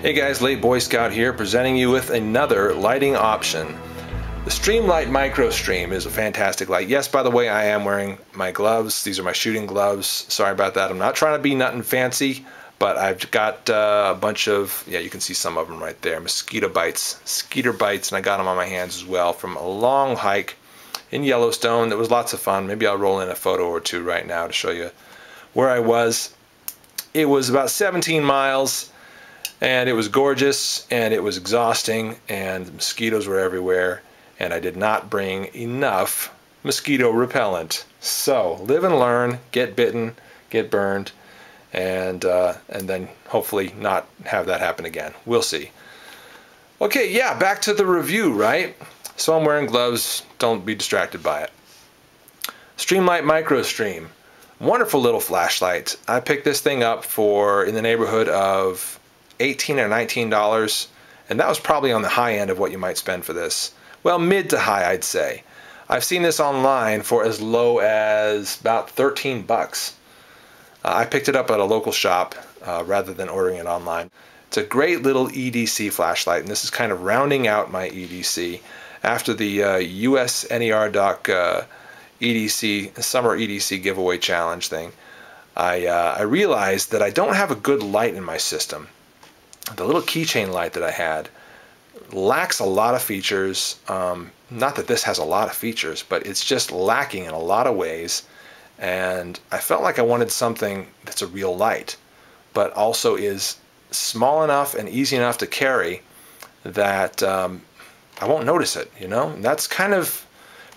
Hey guys, Late Boy Scout here, presenting you with another lighting option. The Streamlight MicroStream is a fantastic light. Yes, by the way, I am wearing my gloves. These are my shooting gloves. Sorry about that. I'm not trying to be nothing fancy, but I've got a bunch of, yeah, you can see some of them right there, mosquito bites, and I got them on my hands as well from a long hike in Yellowstone. That was lots of fun. Maybe I'll roll in a photo or two right now to show you where I was. It was about 17 miles. And it was gorgeous, and it was exhausting, and the mosquitoes were everywhere, and I did not bring enough mosquito repellent. So live and learn, get bitten, get burned, and then hopefully not have that happen again. We'll see. Okay, yeah, back to the review, right? So I'm wearing gloves. Don't be distracted by it. Streamlight MicroStream. Wonderful little flashlight. I picked this thing up for in the neighborhood of $18 or $19, and that was probably on the high end of what you might spend for this. Well, mid to high, I'd say. I've seen this online for as low as about 13 bucks. I picked it up at a local shop rather than ordering it online. It's a great little EDC flashlight, and this is kind of rounding out my EDC after the US NER Doc EDC Summer EDC giveaway challenge thing. I realized that I don't have a good light in my system. The little keychain light that I had lacks a lot of features. Not that this has a lot of features, but it's just lacking in a lot of ways. And I felt like I wanted something that's a real light, but also is small enough and easy enough to carry that I won't notice it, you know? And that's kind of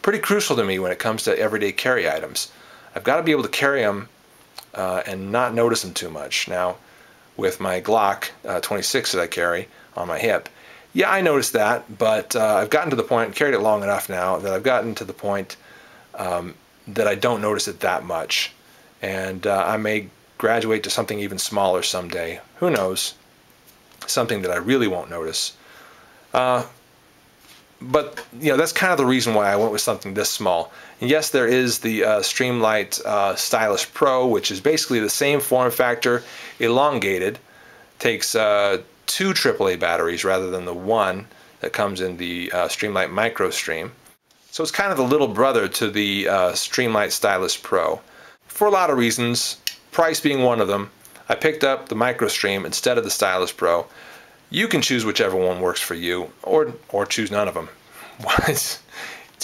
pretty crucial to me when it comes to everyday carry items. I've got to be able to carry them and not notice them too much. Now, with my Glock 26 that I carry on my hip, yeah, I noticed that, but I've gotten to the point, carried it long enough now, that I've gotten to the point that I don't notice it that much. And I may graduate to something even smaller someday. Who knows? Something that I really won't notice. But, you know, that's kind of the reason why I went with something this small. And yes, there is the Streamlight Stylus Pro, which is basically the same form factor, elongated. Takes 2 AAA batteries rather than the one that comes in the Streamlight MicroStream. So it's kind of the little brother to the Streamlight Stylus Pro. For a lot of reasons, price being one of them, I picked up the MicroStream instead of the Stylus Pro. You can choose whichever one works for you, or choose none of them. It's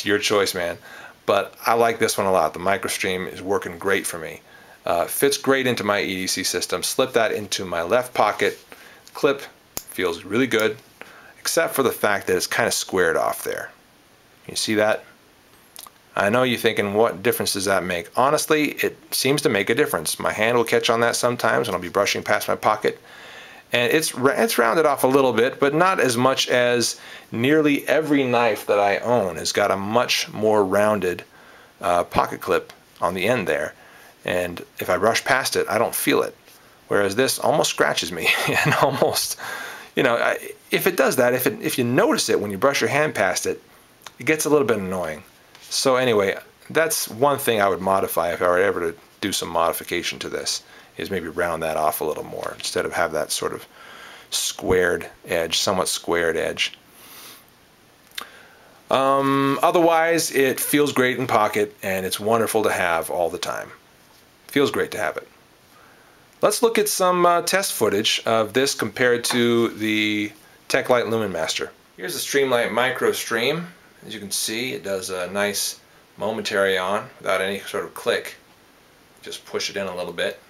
your choice, man. But I like this one a lot. The MicroStream is working great for me. Fits great into my EDC system. Slip that into my left pocket. Clip feels really good, except for the fact that it's kind of squared off there. You see that? I know you're thinking, what difference does that make? Honestly, it seems to make a difference. My hand will catch on that sometimes when I'll be brushing past my pocket. And it's rounded off a little bit, but not as much as nearly every knife that I own has got a much more rounded pocket clip on the end there. And if I brush past it, I don't feel it. Whereas this almost scratches me and almost, you know, if it does that, if you notice it when you brush your hand past it, it gets a little bit annoying. So anyway, that's one thing I would modify if I were ever to do some modification to this, is maybe round that off a little more instead of have that sort of squared edge, somewhat squared edge. Otherwise, it feels great in pocket, and it's wonderful to have all the time. Feels great to have it. Let's look at some test footage of this compared to the TechLight LumenMaster. Here's the Streamlight MicroStream. As you can see, it does a nice momentary on without any sort of click. Just push it in a little bit.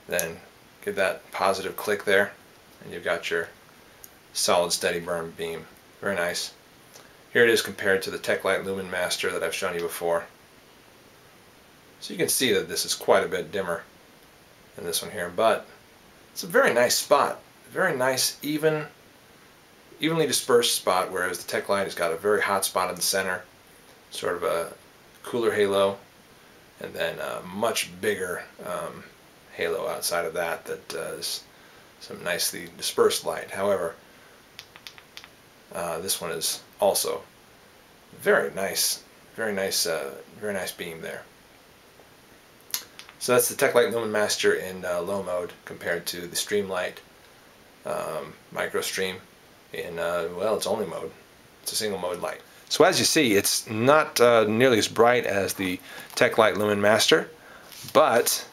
Then give that positive click there, and you've got your solid steady burn beam. Very nice. Here it is compared to the TechLight LumenMaster that I've shown you before. So you can see that this is quite a bit dimmer than this one here, but it's a very nice spot. Very nice, evenly dispersed spot, whereas the TechLight has got a very hot spot in the center, sort of a cooler halo, and then a much bigger halo outside of that that is some nicely dispersed light. However, this one is also very nice beam there. So that's the TechLight LumenMaster in low mode compared to the Streamlight MicroStream in, well, it's only mode. It's a single mode light. So as you see, it's not nearly as bright as the TechLight Lumen Master, but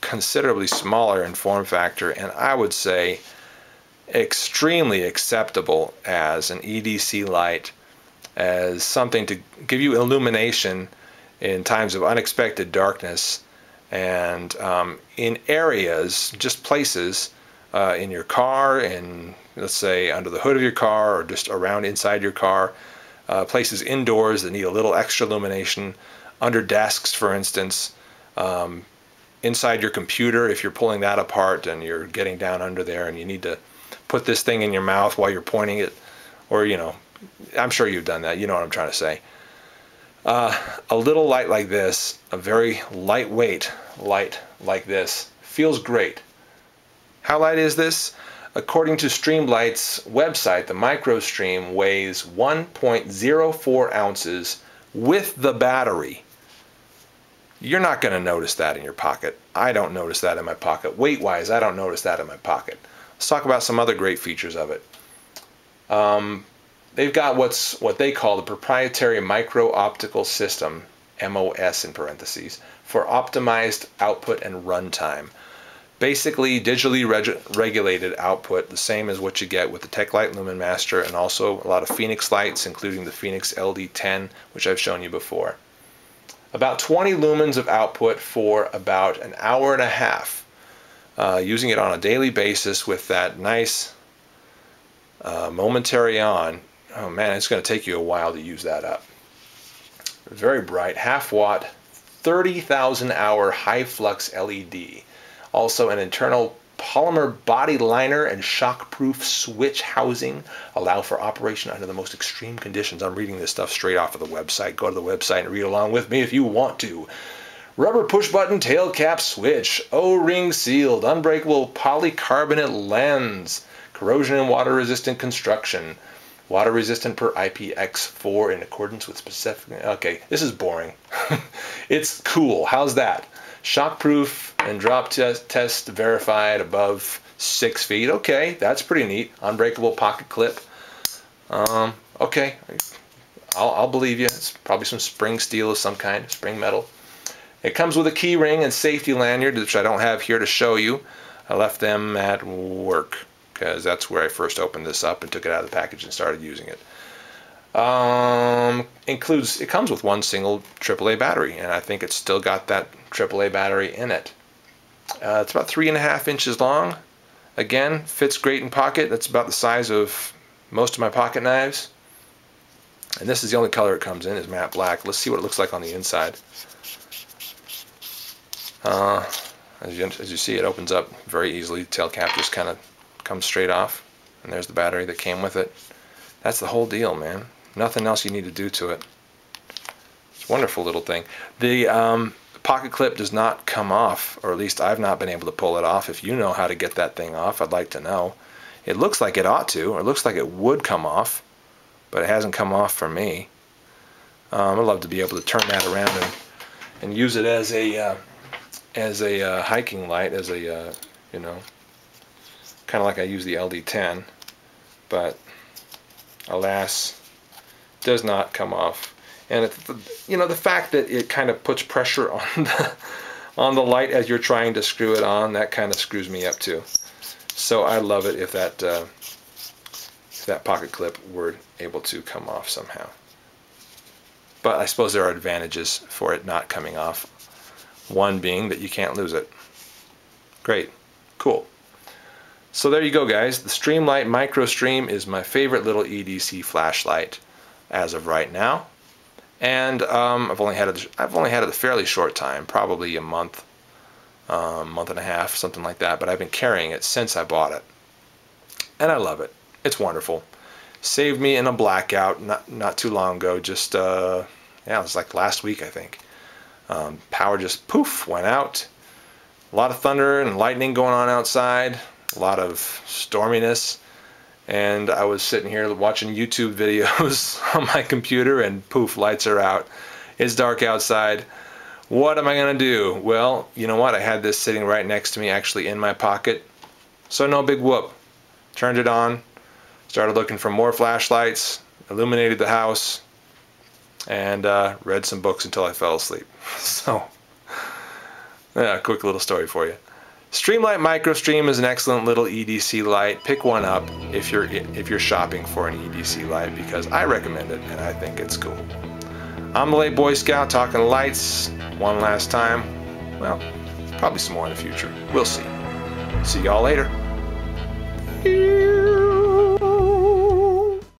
considerably smaller in form factor, and I would say extremely acceptable as an EDC light, as something to give you illumination in times of unexpected darkness, and in areas, just places in your car, in, let's say, under the hood of your car, or just around inside your car, places indoors that need a little extra illumination, under desks, for instance, inside your computer, if you're pulling that apart and you're getting down under there and you need to put this thing in your mouth while you're pointing it, or, you know, I'm sure you've done that, you know what I'm trying to say. A little light like this, a very lightweight light like this, feels great. How light is this? According to Streamlight's website, the MicroStream weighs 1.04 ounces with the battery. You're not going to notice that in your pocket. I don't notice that in my pocket. Weight-wise, I don't notice that in my pocket. Let's talk about some other great features of it. They've got what they call the proprietary micro-optical system, MOS in parentheses, for optimized output and runtime. Basically, digitally regulated output, the same as what you get with the TechLight Lumen Master, and also a lot of Phoenix lights, including the Phoenix LD10, which I've shown you before. About 20 lumens of output for about an hour and a half, using it on a daily basis with that nice momentary on. Oh man, it's going to take you a while to use that up. Very bright, half-watt, 30,000 hour high-flux LED. Also an internal polymer body liner and shockproof switch housing allow for operation under the most extreme conditions. I'm reading this stuff straight off of the website. Go to the website and read along with me if you want to. Rubber push-button tail cap switch, O-ring sealed, unbreakable polycarbonate lens, corrosion and water-resistant construction, water-resistant per IPX4 in accordance with specific... Okay, this is boring. It's cool. How's that? Shockproof and drop test verified above 6 feet. Okay, that's pretty neat. Unbreakable pocket clip. Okay, I'll believe you. It's probably some spring steel of some kind, spring metal. It comes with a key ring and safety lanyard, which I don't have here to show you. I left them at work because that's where I first opened this up and took it out of the package and started using it. It comes with one single AAA battery, and I think it's still got that AAA battery in it. It's about 3.5 inches long. Again, fits great in pocket. That's about the size of most of my pocket knives. And this is the only color it comes in, is matte black. Let's see what it looks like on the inside. As you see, it opens up very easily. The tail cap just kind of comes straight off, and there's the battery that came with it. That's the whole deal, man. Nothing else you need to do to it. It's a wonderful little thing. The pocket clip does not come off, or at least I've not been able to pull it off. If you know how to get that thing off, I'd like to know. It looks like it ought to, or it looks like it would come off, but it hasn't come off for me. I'd love to be able to turn that around and use it as a hiking light, as a you know, kind of like I use the LD10, but alas, does not come off. And you know, the fact that it kind of puts pressure on the light as you're trying to screw it on, that kind of screws me up too. So I love it if that pocket clip were able to come off somehow. But I suppose there are advantages for it not coming off. One being that you can't lose it. Great, cool. So there you go, guys. The Streamlight MicroStream is my favorite little EDC flashlight as of right now, and I've only had it a fairly short time, probably a month, month and a half, something like that. But I've been carrying it since I bought it, and I love it. It's wonderful. Saved me in a blackout not too long ago. Just yeah, it was like last week, I think. Power just poof went out. A lot of thunder and lightning going on outside. A lot of storminess, and I was sitting here watching YouTube videos on my computer, and poof, lights are out. It's dark outside. What am I gonna do? Well, you know what? I had this sitting right next to me, actually in my pocket, so no big whoop. turned it on, started looking for more flashlights, illuminated the house, and read some books until I fell asleep. So, yeah, quick little story for you. Streamlight MicroStream is an excellent little EDC light. Pick one up if you're shopping for an EDC light, because I recommend it and I think it's cool. I'm the Late Boy Scout talking lights one last time. Well, probably some more in the future. We'll see. See y'all later.